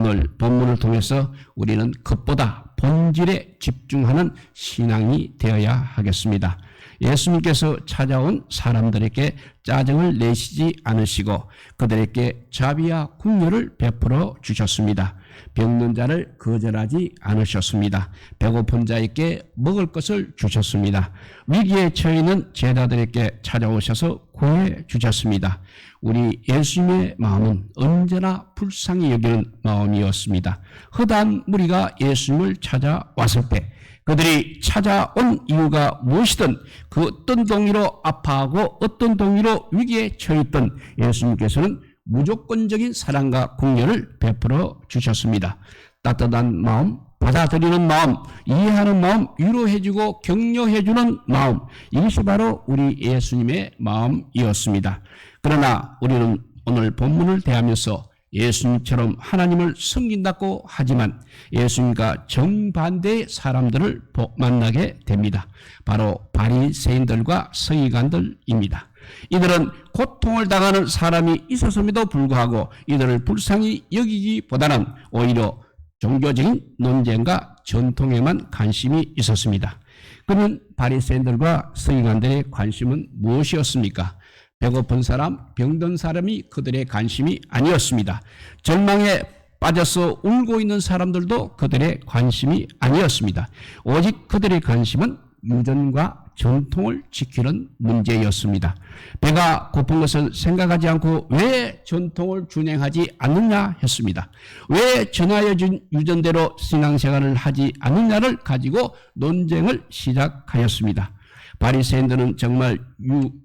오늘 본문을 통해서 우리는 겉보다 본질에 집중하는 신앙이 되어야 하겠습니다. 예수님께서 찾아온 사람들에게 짜증을 내시지 않으시고 그들에게 자비와 긍휼을 베풀어 주셨습니다. 병든 자를 거절하지 않으셨습니다. 배고픈 자에게 먹을 것을 주셨습니다. 위기에 처해 있는 제자들에게 찾아오셔서 구해 주셨습니다. 우리 예수님의 마음은 언제나 불쌍히 여기는 마음이었습니다. 허다한 무리가 예수님을 찾아왔을 때 그들이 찾아온 이유가 무엇이든 그 어떤 동의로 아파하고 어떤 동의로 위기에 처했던 예수님께서는 무조건적인 사랑과 긍휼을 베풀어 주셨습니다. 따뜻한 마음, 받아들이는 마음, 이해하는 마음, 위로해주고 격려해주는 마음, 이것이 바로 우리 예수님의 마음이었습니다. 그러나 우리는 오늘 본문을 대하면서 예수님처럼 하나님을 섬긴다고 하지만 예수님과 정반대의 사람들을 만나게 됩니다. 바로 바리새인들과 서기관들입니다. 이들은 고통을 당하는 사람이 있었음에도 불구하고 이들을 불쌍히 여기기보다는 오히려 종교적인 논쟁과 전통에만 관심이 있었습니다. 그러면 바리새인들과 서기관들의 관심은 무엇이었습니까? 배고픈 사람, 병든 사람이 그들의 관심이 아니었습니다. 절망에 빠져서 울고 있는 사람들도 그들의 관심이 아니었습니다. 오직 그들의 관심은 유전과 전통을 지키는 문제였습니다. 배가 고픈 것을 생각하지 않고 왜 전통을 준행하지 않느냐 했습니다. 왜 전하여준 유전대로 신앙생활을 하지 않느냐를 가지고 논쟁을 시작하였습니다. 바리새인들은 정말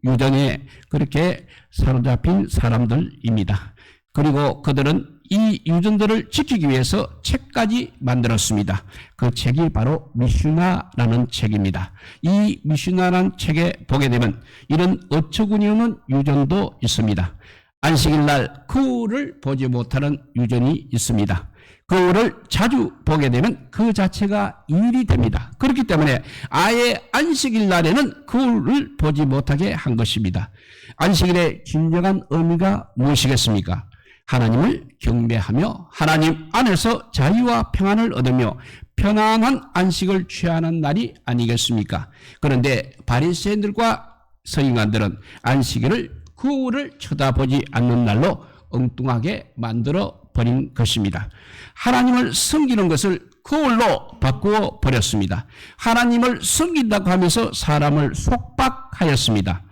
유전에 그렇게 사로잡힌 사람들입니다. 그리고 그들은 이 유전들을 지키기 위해서 책까지 만들었습니다. 그 책이 바로 미슈나라는 책입니다. 이 미슈나라는 책에 보게 되면 이런 어처구니 없는 유전도 있습니다. 안식일날 거울을 보지 못하는 유전이 있습니다. 거울을 자주 보게 되면 그 자체가 일이 됩니다. 그렇기 때문에 아예 안식일 날에는 거울을 보지 못하게 한 것입니다. 안식일의 진정한 의미가 무엇이겠습니까? 하나님을 경배하며 하나님 안에서 자유와 평안을 얻으며 편안한 안식을 취하는 날이 아니겠습니까? 그런데 바리새인들과 서기관들은 안식일을 거울을 쳐다보지 않는 날로 엉뚱하게 만들어 버린 것입니다. 하나님을 섬기는 것을 거울로 바꾸어 버렸습니다. 하나님을 섬긴다고 하면서 사람을 속박하였습니다.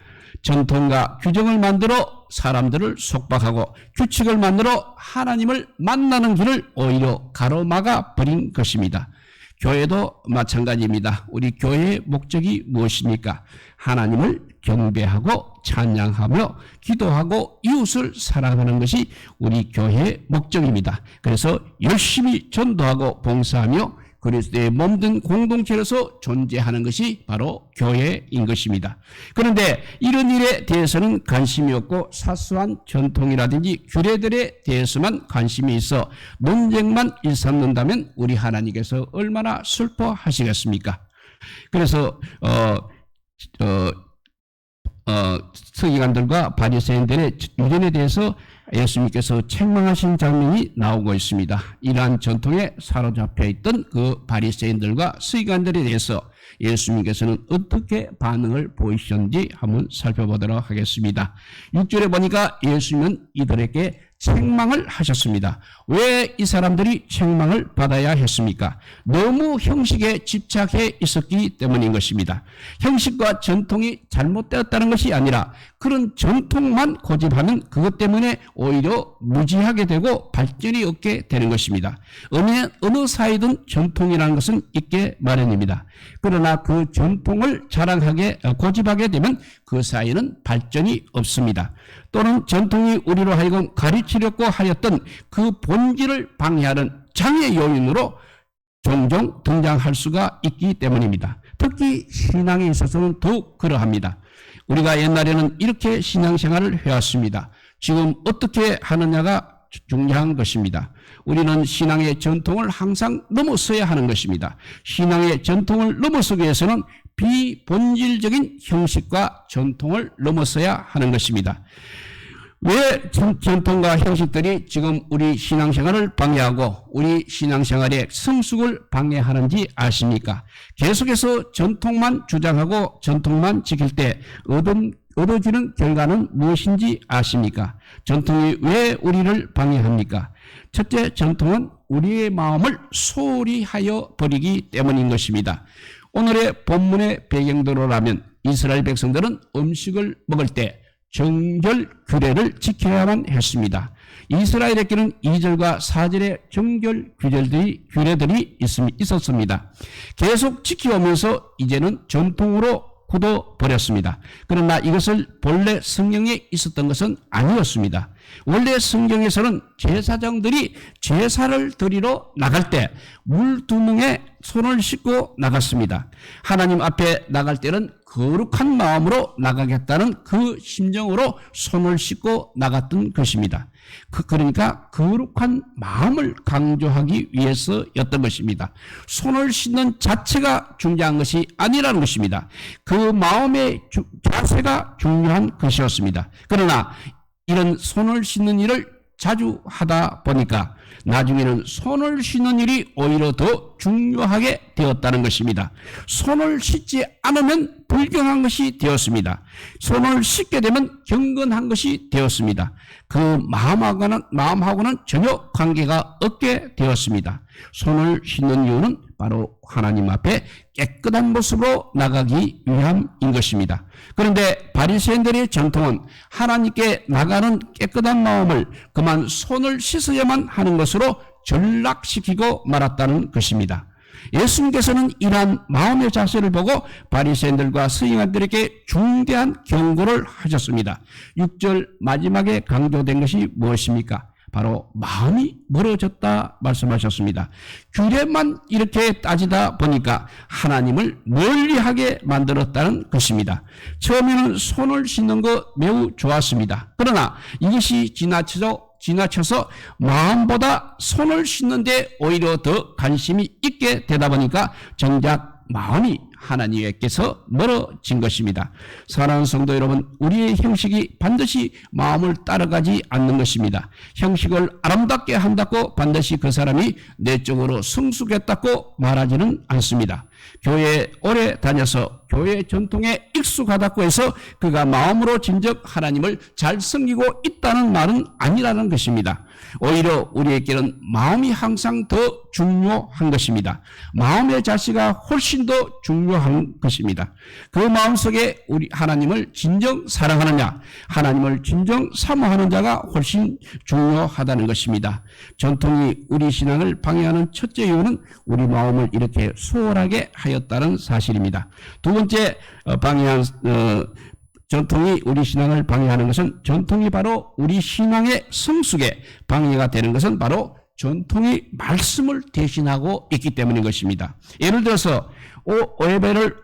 전통과 규정을 만들어 사람들을 속박하고 규칙을 만들어 하나님을 만나는 길을 오히려 가로막아 버린 것입니다. 교회도 마찬가지입니다. 우리 교회의 목적이 무엇입니까? 하나님을 경배하고 찬양하며 기도하고 이웃을 사랑하는 것이 우리 교회의 목적입니다. 그래서 열심히 전도하고 봉사하며 그리스도의 몸된 공동체로서 존재하는 것이 바로 교회인 것입니다. 그런데 이런 일에 대해서는 관심이 없고 사소한 전통이라든지 규례들에 대해서만 관심이 있어 논쟁만 일삼는다면 우리 하나님께서 얼마나 슬퍼하시겠습니까? 그래서 서기관들과 바리새인들의 유전에 대해서 예수님께서 책망하신 장면이 나오고 있습니다. 이러한 전통에 사로잡혀 있던 그 바리새인들과 서기관들에 대해서 예수님께서는 어떻게 반응을 보이셨는지 한번 살펴보도록 하겠습니다. 6절에 보니까 예수님은 이들에게 책망을 하셨습니다. 왜 이 사람들이 책망을 받아야 했습니까? 너무 형식에 집착해 있었기 때문인 것입니다. 형식과 전통이 잘못되었다는 것이 아니라 그런 전통만 고집하면 그것 때문에 오히려 무지하게 되고 발전이 없게 되는 것입니다. 어느 사이든 전통이라는 것은 있게 마련입니다. 그러나 그 전통을 자랑하게 고집하게 되면 그 사이는 발전이 없습니다. 또는 전통이 우리로 하여금 가르치려고 하였던 그 본질을 방해하는 장애 요인으로 종종 등장할 수가 있기 때문입니다. 특히 신앙에 있어서는 더욱 그러합니다. 우리가 옛날에는 이렇게 신앙생활을 해왔습니다. 지금 어떻게 하느냐가 중요한 것입니다. 우리는 신앙의 전통을 항상 넘어서야 하는 것입니다. 신앙의 전통을 넘어서기 위해서는 비본질적인 형식과 전통을 넘어서야 하는 것입니다. 왜 전통과 형식들이 지금 우리 신앙생활을 방해하고 우리 신앙생활의 성숙을 방해하는지 아십니까? 계속해서 전통만 주장하고 전통만 지킬 때 얻어지는 결과는 무엇인지 아십니까? 전통이 왜 우리를 방해합니까? 첫째, 전통은 우리의 마음을 소홀히 하여 버리기 때문인 것입니다. 오늘의 본문의 배경대로라면 이스라엘 백성들은 음식을 먹을 때 정결 규례를 지켜야만 했습니다. 이스라엘에게는 2절과 4절의 정결 규례들이 있었습니다. 계속 지켜오면서 이제는 전통으로 굳어버렸습니다. 그러나 이것을 본래 성경에 있었던 것은 아니었습니다. 원래 성경에서는 제사장들이 제사를 드리러 나갈 때 물두멍에 손을 씻고 나갔습니다. 하나님 앞에 나갈 때는 거룩한 마음으로 나가겠다는 그 심정으로 손을 씻고 나갔던 것입니다. 그러니까 거룩한 마음을 강조하기 위해서였던 것입니다. 손을 씻는 자체가 중요한 것이 아니라는 것입니다. 그 마음의 자세가 중요한 것이었습니다. 그러나 이런 손을 씻는 일을 자주 하다 보니까 나중에는 손을 씻는 일이 오히려 더 중요하게 되었다는 것입니다. 손을 씻지 않으면 불경한 것이 되었습니다. 손을 씻게 되면 경건한 것이 되었습니다. 그 마음하고는 전혀 관계가 없게 되었습니다. 손을 씻는 이유는 바로 하나님 앞에 깨끗한 모습으로 나가기 위함인 것입니다. 그런데 바리새인들의 전통은 하나님께 나가는 깨끗한 마음을 그만 손을 씻어야만 하는 것으로 전락시키고 말았다는 것입니다. 예수님께서는 이러한 마음의 자세를 보고 바리새인들과 서기관들에게 중대한 경고를 하셨습니다. 6절 마지막에 강조된 것이 무엇입니까? 바로 마음이 멀어졌다 말씀하셨습니다. 규례만 이렇게 따지다 보니까 하나님을 멀리하게 만들었다는 것입니다. 처음에는 손을 씻는 거 매우 좋았습니다. 그러나 이것이 지나쳐서 마음보다 손을 씻는 데 오히려 더 관심이 있게 되다 보니까 정작 마음이 하나님께서 멀어진 것입니다. 사랑하는 성도 여러분, 우리의 형식이 반드시 마음을 따라가지 않는 것입니다. 형식을 아름답게 한다고 반드시 그 사람이 내적으로 성숙했다고 말하지는 않습니다. 교회에 오래 다녀서 교회 전통에 익숙하다고 해서 그가 마음으로 진정 하나님을 잘 섬기고 있다는 말은 아니라는 것입니다. 오히려 우리에게는 마음이 항상 더 중요한 것입니다. 마음의 자세가 훨씬 더 중요한 것입니다. 그 마음속에 우리 하나님을 진정 사랑하느냐, 하나님을 진정 사모하는 자가 훨씬 중요하다는 것입니다. 전통이 우리 신앙을 방해하는 첫째 이유는 우리 마음을 이렇게 소홀하게 하였다는 사실입니다. 두 번째 방해한 전통이 우리 신앙을 방해하는 것은 전통이 바로 우리 신앙의 성숙에 방해가 되는 것은 바로 전통이 말씀을 대신하고 있기 때문인 것입니다. 예를 들어서 예배를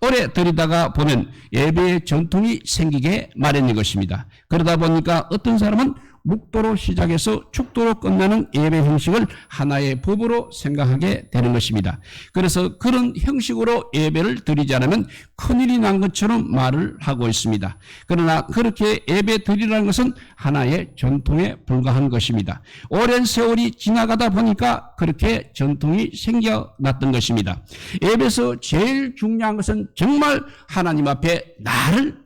오래 드리다가 보면 예배의 전통이 생기게 마련인 것입니다. 그러다 보니까 어떤 사람은 묵도로 시작해서 축도로 끝나는 예배 형식을 하나의 법으로 생각하게 되는 것입니다. 그래서 그런 형식으로 예배를 드리지 않으면 큰일이 난 것처럼 말을 하고 있습니다. 그러나 그렇게 예배 드리라는 것은 하나의 전통에 불과한 것입니다. 오랜 세월이 지나가다 보니까 그렇게 전통이 생겨났던 것입니다. 예배에서 제일 중요한 것은 정말 하나님 앞에 나를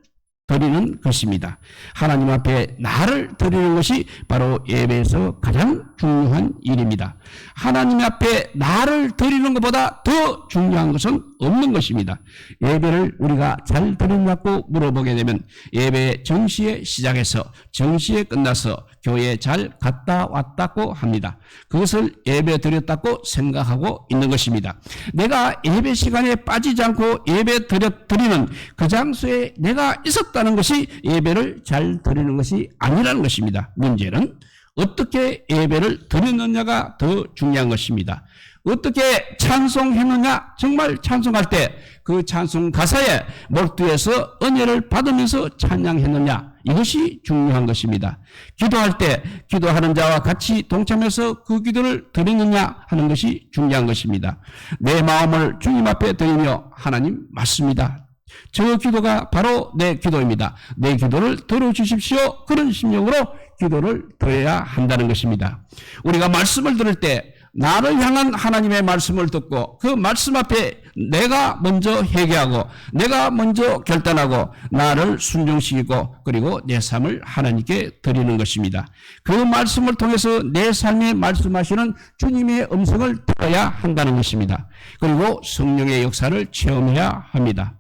드리는 것입니다. 하나님 앞에 나를 드리는 것이 바로 예배에서 가장 중요한 일입니다. 하나님 앞에 나를 드리는 것보다 더 중요한 것은 없는 것입니다. 예배를 우리가 잘 드렸냐고 물어보게 되면 예배 정시에 시작해서 정시에 끝나서 교회에 잘 갔다 왔다고 합니다. 그것을 예배 드렸다고 생각하고 있는 것입니다. 내가 예배 시간에 빠지지 않고 예배 드리는 그 장소에 내가 있었다는 것이 예배를 잘 드리는 것이 아니라는 것입니다. 문제는 어떻게 예배를 드렸느냐가 더 중요한 것입니다. 어떻게 찬송했느냐, 정말 찬송할 때 그 찬송 가사에 몰두해서 은혜를 받으면서 찬양했느냐, 이것이 중요한 것입니다. 기도할 때 기도하는 자와 같이 동참해서 그 기도를 드리느냐 하는 것이 중요한 것입니다. 내 마음을 주님 앞에 드리며 하나님 맞습니다. 저 기도가 바로 내 기도입니다. 내 기도를 들어주십시오. 그런 심령으로 기도를 드려야 한다는 것입니다. 우리가 말씀을 들을 때 나를 향한 하나님의 말씀을 듣고 그 말씀 앞에 내가 먼저 회개하고 내가 먼저 결단하고 나를 순종시키고 그리고 내 삶을 하나님께 드리는 것입니다. 그 말씀을 통해서 내 삶에 말씀하시는 주님의 음성을 들어야 한다는 것입니다. 그리고 성령의 역사를 체험해야 합니다.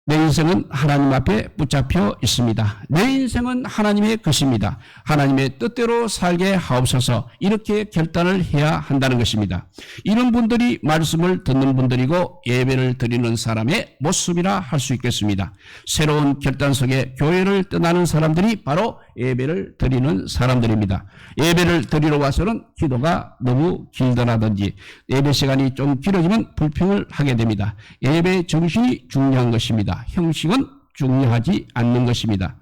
내 인생은 하나님 앞에 붙잡혀 있습니다. 내 인생은 하나님의 것입니다. 하나님의 뜻대로 살게 하옵소서 이렇게 결단을 해야 한다는 것입니다. 이런 분들이 말씀을 듣는 분들이고 예배를 드리는 사람의 모습이라 할 수 있겠습니다. 새로운 결단 속에 교회를 떠나는 사람들이 바로 예배를 드리는 사람들입니다. 예배를 드리러 와서는 기도가 너무 길더라든지 예배 시간이 좀 길어지면 불평을 하게 됩니다. 예배 정신이 중요한 것입니다. 형식은 중요하지 않는 것입니다.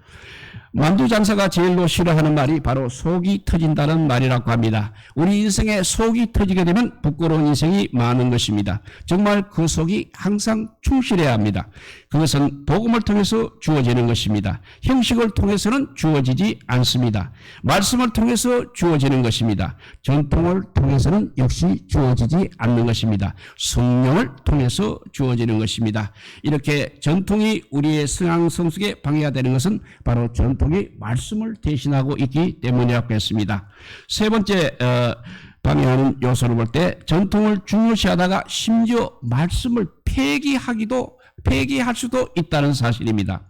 만두 장사가 제일로 싫어하는 말이 바로 속이 터진다는 말이라고 합니다. 우리 인생에 속이 터지게 되면 부끄러운 인생이 많은 것입니다. 정말 그 속이 항상 충실해야 합니다. 그것은 복음을 통해서 주어지는 것입니다. 형식을 통해서는 주어지지 않습니다. 말씀을 통해서 주어지는 것입니다. 전통을 통해서는 역시 주어지지 않는 것입니다. 성령을 통해서 주어지는 것입니다. 이렇게 전통이 우리의 신앙 성숙에 방해가 되는 것은 바로 전통이 말씀을 대신하고 있기 때문이라고 했습니다. 세 번째 방해하는 요소를 볼 때 전통을 중요시하다가 심지어 말씀을 폐기할 수도 있다는 사실입니다.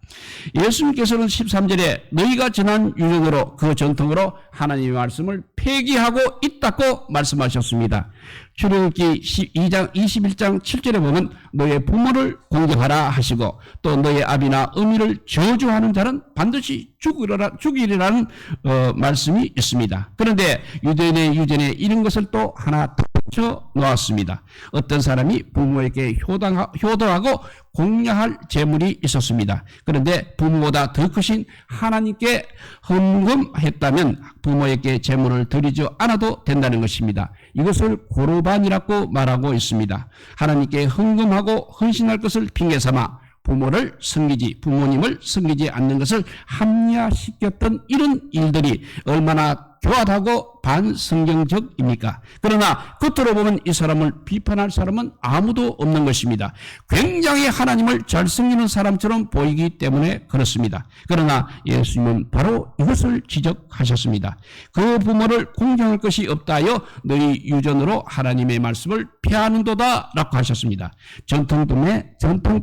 예수님께서는 13절에 너희가 전한 유전으로 그 전통으로 하나님의 말씀을 폐기하고 있다고 말씀하셨습니다. 출애굽기 21장 7절에 보면 너의 부모를 공경하라 하시고 또 너의 아비나 어미를 저주하는 자는 반드시 죽이리라는 말씀이 있습니다. 그런데 유대인의 유전에 이런 것을 또 하나 덧붙여 놓았습니다. 어떤 사람이 부모에게 효도하고 공양할 재물이 있었습니다. 그런데 부모보다 더 크신 하나님께 헌금했다면 부모에게 재물을 드리지 않아도 된다는 것입니다. 이것을 고르반이라고 말하고 있습니다. 하나님께 헌금하고 헌신할 것을 핑계삼아 부모님을 섬기지 않는 것을 합리화시켰던 이런 일들이 얼마나 교활하고 반성경적입니까? 그러나 겉으로 보면 이 사람을 비판할 사람은 아무도 없는 것입니다. 굉장히 하나님을 잘 섬기는 사람처럼 보이기 때문에 그렇습니다. 그러나 예수님은 바로 이것을 지적하셨습니다. 그 부모를 공경할 것이 없다하여 너희 유전으로 하나님의 말씀을 폐하는도다 라고 하셨습니다. 전통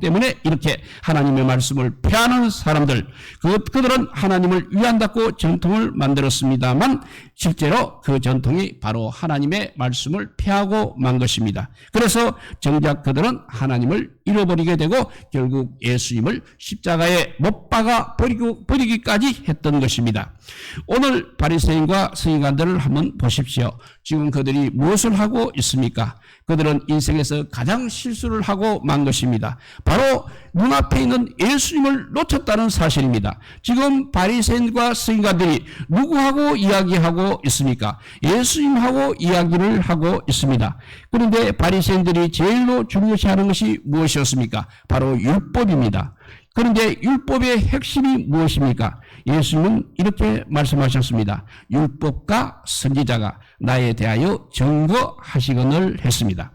때문에 이렇게 하나님의 말씀을 폐하는 사람들, 그들은 하나님을 위한다고 전통을 만들었습니다만 실제로 그 전통이 바로 하나님의 말씀을 폐하고 만 것입니다. 그래서 정작 그들은 하나님을 잃어버리게 되고 결국 예수님을 십자가에 못 박아 버리기까지 했던 것입니다. 오늘 바리새인과 서기관들을 한번 보십시오. 지금 그들이 무엇을 하고 있습니까? 그들은 인생에서 가장 실수를 하고 만 것입니다. 바로 눈앞에 있는 예수님을 놓쳤다는 사실입니다. 지금 바리새인과 서기관들이 누구하고 이야기하고 있습니까? 예수님하고 이야기를 하고 있습니다. 그런데 바리새인들이 제일로 중요시하는 것이 무엇이었습니까? 바로 율법입니다. 그런데 율법의 핵심이 무엇입니까? 예수님은 이렇게 말씀하셨습니다. 율법과 선지자가 나에 대하여 증거하시거늘 했습니다.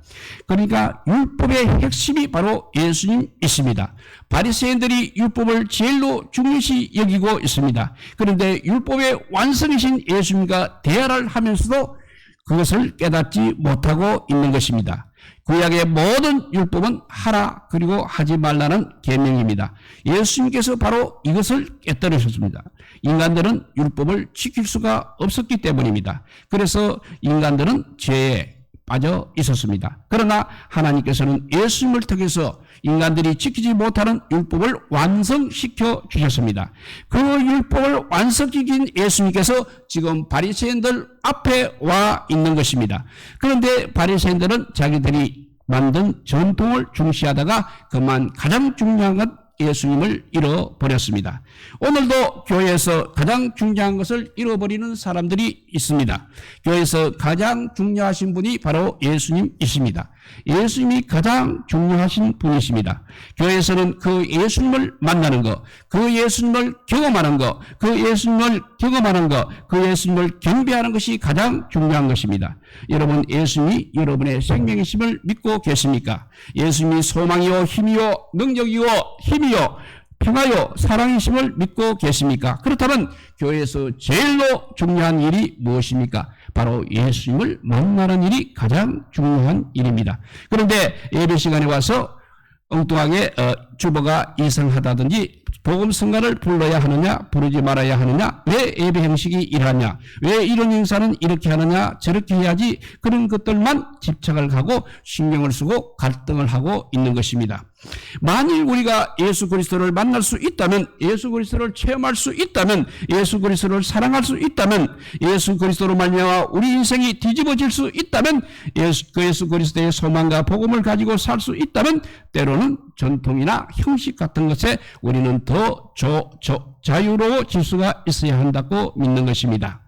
그러니까 율법의 핵심이 바로 예수님이십니다. 바리새인들이 율법을 제일로 중요시 여기고 있습니다. 그런데 율법의 완성이신 예수님과 대화를 하면서도 그것을 깨닫지 못하고 있는 것입니다. 구약의 모든 율법은 하라 그리고 하지 말라는 계명입니다. 예수님께서 바로 이것을 깨뜨리셨습니다. 인간들은 율법을 지킬 수가 없었기 때문입니다. 그래서 인간들은 죄에 빠져 있었습니다. 그러나 하나님께서는 예수님을 통해서 인간들이 지키지 못하는 율법을 완성시켜 주셨습니다. 그 율법을 완성시킨 예수님께서 지금 바리새인들 앞에 와 있는 것입니다. 그런데 바리새인들은 자기들이 만든 전통을 중시하다가 그만 가장 중요한 것 예수님을 잃어버렸습니다. 오늘도 교회에서 가장 중요한 것을 잃어버리는 사람들이 있습니다. 교회에서 가장 중요하신 분이 바로 예수님이십니다. 예수님이 가장 중요하신 분이십니다. 교회에서는 그 예수님을 만나는 것, 그 예수님을 경험하는 것, 그 예수님을 경험하는 것, 그 예수님을 경배하는 것이 가장 중요한 것입니다. 여러분, 예수님이 여러분의 생명이심을 믿고 계십니까? 예수님이 소망이요, 힘이요, 능력이요, 힘이요, 평화요, 사랑이심을 믿고 계십니까? 그렇다면 교회에서 제일로 중요한 일이 무엇입니까? 바로 예수님을 만나는 일이 가장 중요한 일입니다. 그런데 예배 시간에 와서 엉뚱하게 주보가 이상하다든지 복음 성가를 불러야 하느냐 부르지 말아야 하느냐, 왜 예배 형식이 이러냐, 왜 이런 행사는 이렇게 하느냐 저렇게 해야지, 그런 것들만 집착을 하고 신경을 쓰고 갈등을 하고 있는 것입니다. 만일 우리가 예수 그리스도를 만날 수 있다면, 예수 그리스도를 체험할 수 있다면, 예수 그리스도를 사랑할 수 있다면, 예수 그리스도로 말미암아 우리 인생이 뒤집어질 수 있다면, 예수 그리스도의 소망과 복음을 가지고 살 수 있다면, 때로는 전통이나 형식 같은 것에 우리는 더 자유로워질 수가 있어야 한다고 믿는 것입니다.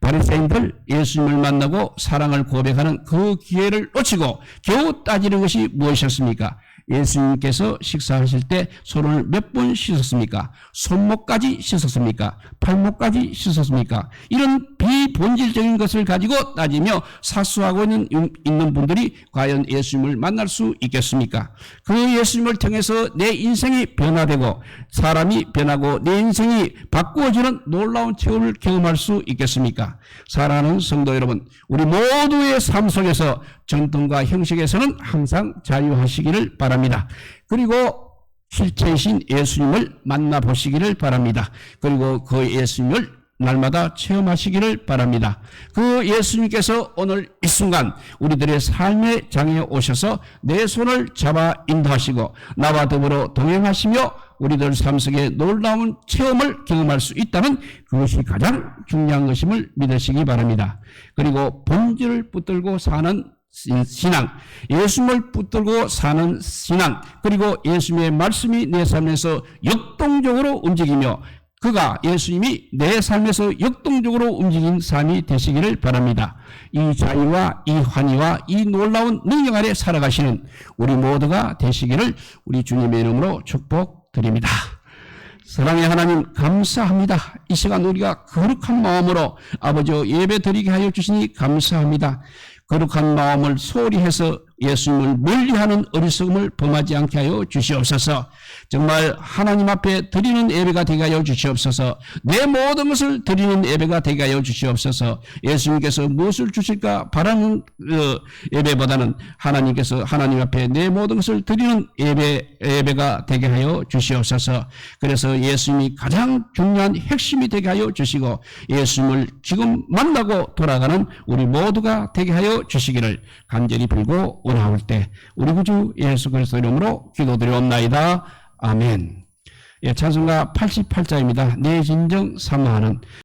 바리새인들 예수님을 만나고 사랑을 고백하는 그 기회를 놓치고 겨우 따지는 것이 무엇이었습니까? 예수님께서 식사하실 때 손을 몇 번 씻었습니까? 손목까지 씻었습니까? 팔목까지 씻었습니까? 이런 비본질적인 것을 가지고 따지며 사수하고 있는 분들이 과연 예수님을 만날 수 있겠습니까? 그 예수님을 통해서 내 인생이 변화되고 사람이 변하고 내 인생이 바꾸어지는 놀라운 체험을 경험할 수 있겠습니까? 사랑하는 성도 여러분, 우리 모두의 삶 속에서 전통과 형식에서는 항상 자유하시기를 바랍니다. 그리고 실체이신 예수님을 만나보시기를 바랍니다. 그리고 그 예수님을 날마다 체험하시기를 바랍니다. 그 예수님께서 오늘 이 순간 우리들의 삶의 장에 오셔서 내 손을 잡아 인도하시고 나와 더불어 동행하시며 우리들 삶 속에 놀라운 체험을 경험할 수 있다면 그것이 가장 중요한 것임을 믿으시기 바랍니다. 그리고 본질을 붙들고 사는 신앙, 예수님을 붙들고 사는 신앙, 그리고 예수님의 말씀이 내 삶에서 역동적으로 움직이며 그가 예수님이 내 삶에서 역동적으로 움직인 삶이 되시기를 바랍니다. 이 자유와 이 환희와 이 놀라운 능력 아래 살아가시는 우리 모두가 되시기를 우리 주님의 이름으로 축복드립니다. 사랑의 하나님 감사합니다. 이 시간 우리가 거룩한 마음으로 아버지와 예배 드리게 하여 주시니 감사합니다. 거룩한 마음을 소홀히 해서 예수님을 멀리하는 어리석음을 범하지 않게 하여 주시옵소서. 정말 하나님 앞에 드리는 예배가 되게 하여 주시옵소서. 내 모든 것을 드리는 예배가 되게 하여 주시옵소서. 예수님께서 무엇을 주실까 바라는 예배보다는 하나님께서 하나님 앞에 내 모든 것을 드리는 예배가 되게 하여 주시옵소서. 그래서 예수님이 가장 중요한 핵심이 되게 하여 주시고 예수님을 지금 만나고 돌아가는 우리 모두가 되게 하여 주시기를 간절히 빌고 원하올 때 우리 구주 예수 그리스도 이름으로 기도드리옵나이다. 아멘. 예, 찬송가 88자입니다. 내 진정 사모하는